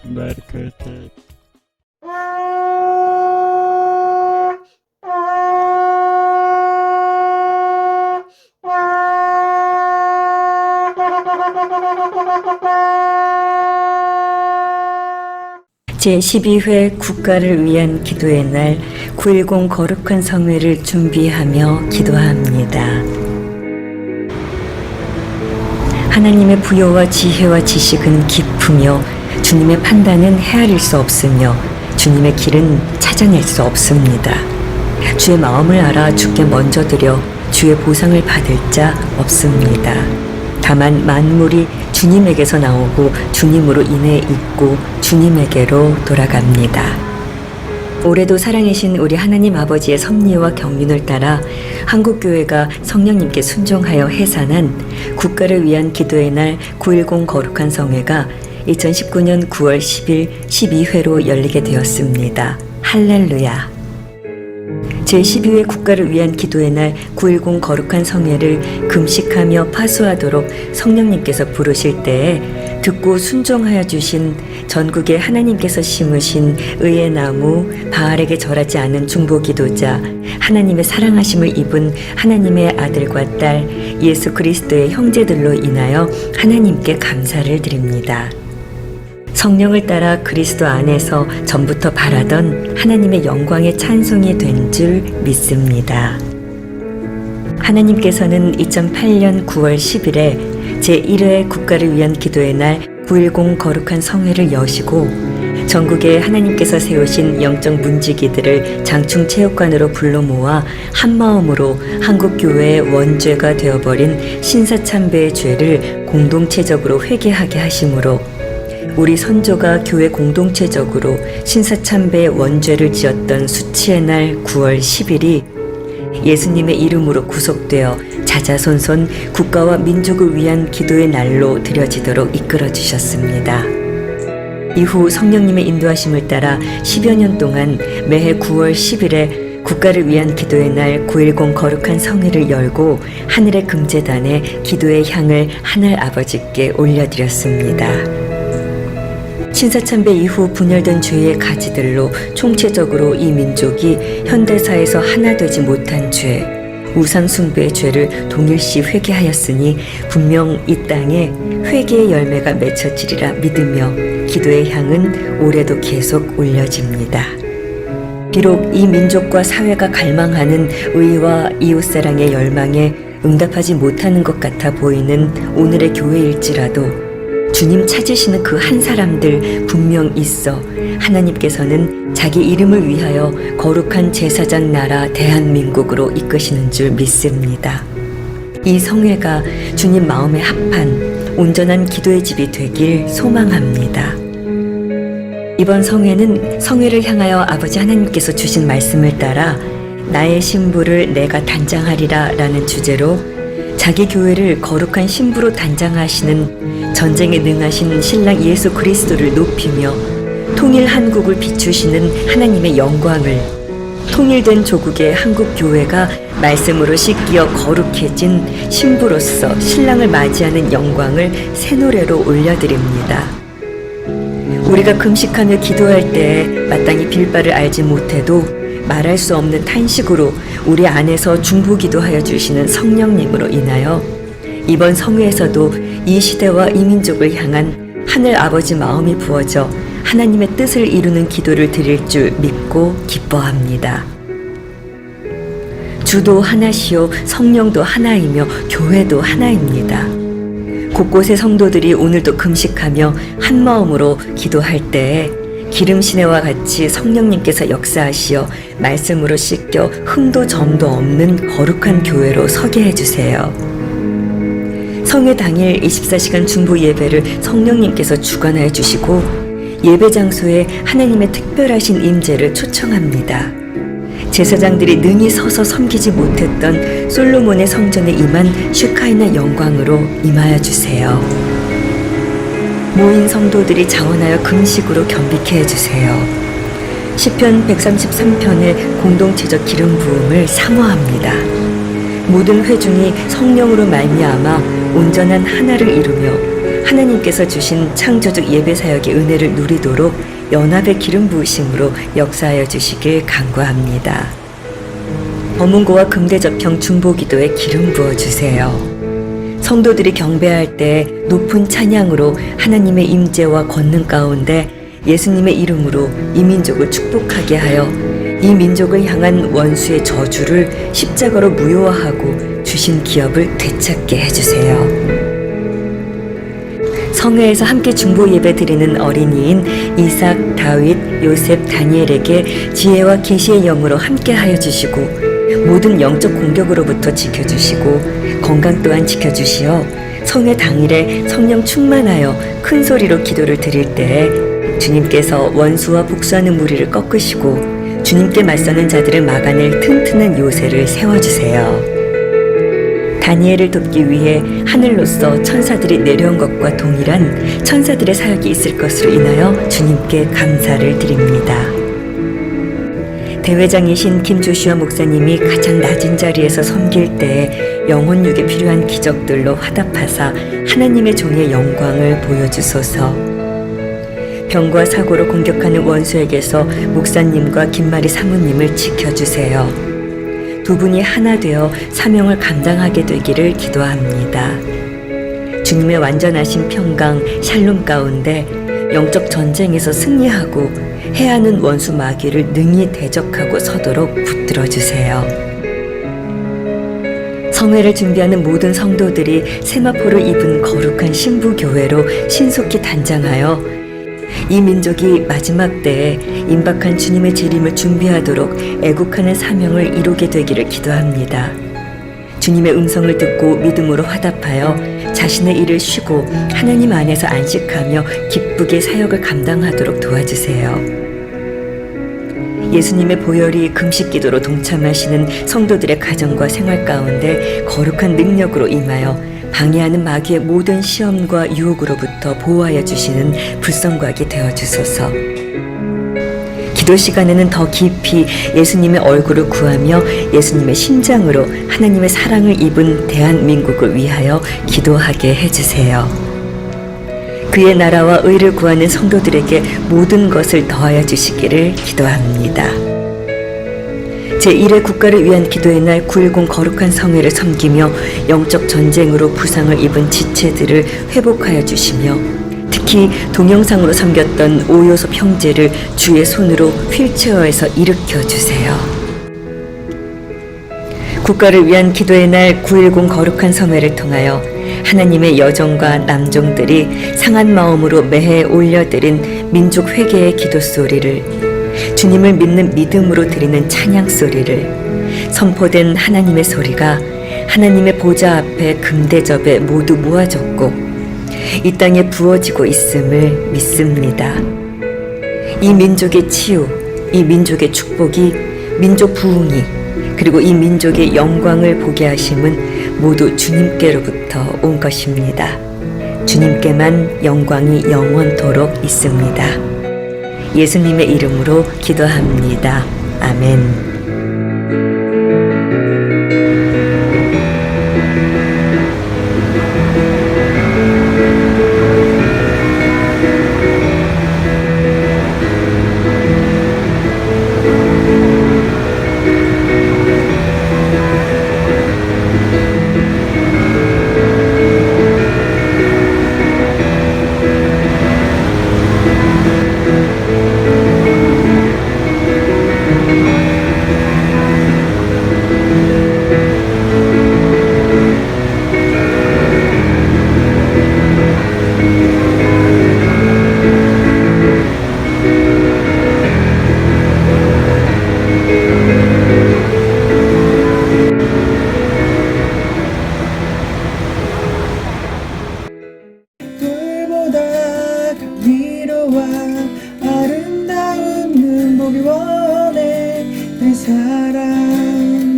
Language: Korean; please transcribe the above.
Merkete. 제12회 국가를 위한 기도의 날 9.10 거룩한 성회를 준비하며 기도합니다. 하나님의 부여와 지혜와 지식은 깊으며 주님의 판단은 헤아릴 수 없으며 주님의 길은 찾아낼 수 없습니다. 주의 마음을 알아 주께 먼저 드려 주의 보상을 받을 자 없습니다. 다만 만물이 주님에게서 나오고 주님으로 인해 있고 주님에게로 돌아갑니다. 올해도 살아계신 우리 하나님 아버지의 섭리와 경륜을 따라 한국교회가 성령님께 순종하여 해산한 국가를 위한 기도의 날 9.10 거룩한 성회가 2019년 9월 10일 12회로 열리게 되었습니다. 할렐루야! 제12회 국가를 위한 기도의 날 9.10 거룩한 성회를 금식하며 파수하도록 성령님께서 부르실 때에 듣고 순종하여 주신 전국에 하나님께서 심으신 의의 나무 바알에게 절하지 않은 중보기도자 하나님의 사랑하심을 입은 하나님의 아들과 딸 예수 그리스도의 형제들로 인하여 하나님께 감사를 드립니다. 성령을 따라 그리스도 안에서 전부터 바라던 하나님의 영광의 찬송이 된 줄 믿습니다. 하나님께서는 2008년 9월 10일에 제1회 국가를 위한 기도의 날 9.10 거룩한 성회를 여시고 전국에 하나님께서 세우신 영적 문지기들을 장충체육관으로 불러 모아 한마음으로 한국교회의 원죄가 되어버린 신사참배의 죄를 공동체적으로 회개하게 하심으로 우리 선조가 교회 공동체적으로 신사참배의 원죄를 지었던 수치의 날 9월 10일이 예수님의 이름으로 구속되어 자자손손 국가와 민족을 위한 기도의 날로 드려지도록 이끌어 주셨습니다. 이후 성령님의 인도하심을 따라 10여 년 동안 매해 9월 10일에 국가를 위한 기도의 날 9.10 거룩한 성회를 열고 하늘의 금제단에 기도의 향을 하늘 아버지께 올려드렸습니다. 신사참배 이후 분열된 죄의 가지들로 총체적으로 이 민족이 현대사에서 하나 되지 못한 죄, 우상숭배의 죄를 동일시 회개하였으니 분명 이 땅에 회개의 열매가 맺혀지리라 믿으며 기도의 향은 올해도 계속 올려집니다. 비록 이 민족과 사회가 갈망하는 의와 이웃사랑의 열망에 응답하지 못하는 것 같아 보이는 오늘의 교회일지라도 주님 찾으시는 그 한 사람들 분명 있어 하나님께서는 자기 이름을 위하여 거룩한 제사장 나라 대한민국으로 이끄시는 줄 믿습니다. 이 성회가 주님 마음에 합한 온전한 기도의 집이 되길 소망합니다. 이번 성회는 성회를 향하여 아버지 하나님께서 주신 말씀을 따라 나의 신부를 내가 단장하리라 라는 주제로 자기 교회를 거룩한 신부로 단장하시는 전쟁에 능하신 신랑 예수 그리스도를 높이며 통일 한국을 비추시는 하나님의 영광을 통일된 조국의 한국 교회가 말씀으로 씻기어 거룩해진 신부로서 신랑을 맞이하는 영광을 새 노래로 올려드립니다. 우리가 금식하며 기도할 때에 마땅히 빌 바를 알지 못해도 말할 수 없는 탄식으로 우리 안에서 중보기도하여 주시는 성령님으로 인하여 이번 성회에서도 이 시대와 이 민족을 향한 하늘 아버지 마음이 부어져 하나님의 뜻을 이루는 기도를 드릴 줄 믿고 기뻐합니다. 주도 하나시요 성령도 하나이며 교회도 하나입니다. 곳곳의 성도들이 오늘도 금식하며 한 마음으로 기도할 때에 기름 시내와 같이 성령님께서 역사하시어 말씀으로 씻겨 흠도 점도 없는 거룩한 교회로 서게 해주세요. 성회 당일 24시간 중보 예배를 성령님께서 주관하여 주시고 예배 장소에 하나님의 특별하신 임재를 초청합니다. 제사장들이 능히 서서 섬기지 못했던 솔로몬의 성전에 임한 슈카이나 영광으로 임하여 주세요. 모인 성도들이 자원하여 금식으로 겸비케 해주세요. 시편 133편의 공동체적 기름 부음을 사모합니다. 모든 회중이 성령으로 말미암아 온전한 하나를 이루며 하나님께서 주신 창조적 예배 사역의 은혜를 누리도록 연합의 기름 부으심으로 역사하여 주시길 간구합니다. 범은고와 금대접형 중보기도에 기름 부어주세요. 성도들이 경배할 때 높은 찬양으로 하나님의 임재와 권능 가운데 예수님의 이름으로 이 민족을 축복하게 하여 이 민족을 향한 원수의 저주를 십자가로 무효화하고 주신 기업을 되찾게 해주세요. 성회에서 함께 중보 예배 드리는 어린이인 이삭, 다윗, 요셉, 다니엘에게 지혜와 계시의 영으로 함께 하여 주시고 모든 영적 공격으로부터 지켜주시고 건강 또한 지켜주시어 성회 당일에 성령 충만하여 큰 소리로 기도를 드릴 때에 주님께서 원수와 복수하는 무리를 꺾으시고 주님께 맞서는 자들을 막아낼 튼튼한 요새를 세워주세요. 다니엘을 돕기 위해 하늘로서 천사들이 내려온 것과 동일한 천사들의 사역이 있을 것으로 인하여 주님께 감사를 드립니다. 대회장이신 김조슈아 목사님이 가장 낮은 자리에서 섬길 때에 영혼육에 필요한 기적들로 화답하사 하나님의 종의 영광을 보여주소서. 병과 사고로 공격하는 원수에게서 목사님과 김마리 사모님을 지켜주세요. 두 분이 하나 되어 사명을 감당하게 되기를 기도합니다. 주님의 완전하신 평강, 샬롬 가운데 영적 전쟁에서 승리하고 해하는 원수 마귀를 능히 대적하고 서도록 붙들어 주세요. 성회를 준비하는 모든 성도들이 세마포를 입은 거룩한 신부교회로 신속히 단장하여 이 민족이 마지막 때에 임박한 주님의 재림을 준비하도록 애국하는 사명을 이루게 되기를 기도합니다. 주님의 음성을 듣고 믿음으로 화답하여 자신의 일을 쉬고 하나님 안에서 안식하며 기쁘게 사역을 감당하도록 도와주세요. 예수님의 보혈이 금식기도로 동참하시는 성도들의 가정과 생활 가운데 거룩한 능력으로 임하여 방해하는 마귀의 모든 시험과 유혹으로부터 보호하여 주시는 불성곽이 되어주소서. 기도 시간에는 더 깊이 예수님의 얼굴을 구하며 예수님의 심장으로 하나님의 사랑을 입은 대한민국을 위하여 기도하게 해주세요. 그의 나라와 의를 구하는 성도들에게 모든 것을 더하여 주시기를 기도합니다. 제1회 국가를 위한 기도의 날 9.10 거룩한 성회를 섬기며 영적 전쟁으로 부상을 입은 지체들을 회복하여 주시며 특히 동영상으로 섬겼던 오요섭 형제를 주의 손으로 휠체어에서 일으켜 주세요. 국가를 위한 기도의 날 9.10 거룩한 성회를 통하여 하나님의 여종과 남종들이 상한 마음으로 매해 올려드린 민족 회개의 기도 소리를 주님을 믿는 믿음으로 드리는 찬양 소리를 선포된 하나님의 소리가 하나님의 보좌 앞에 금대접에 모두 모아졌고 이 땅에 부어지고 있음을 믿습니다. 이 민족의 치유, 이 민족의 축복이 민족 부흥이 그리고 이 민족의 영광을 보게 하심은 모두 주님께로부터 온 것입니다. 주님께만 영광이 영원토록 있습니다. 예수님의 이름으로 기도합니다. 아멘. 아름다운 눈보기 원해 내 사랑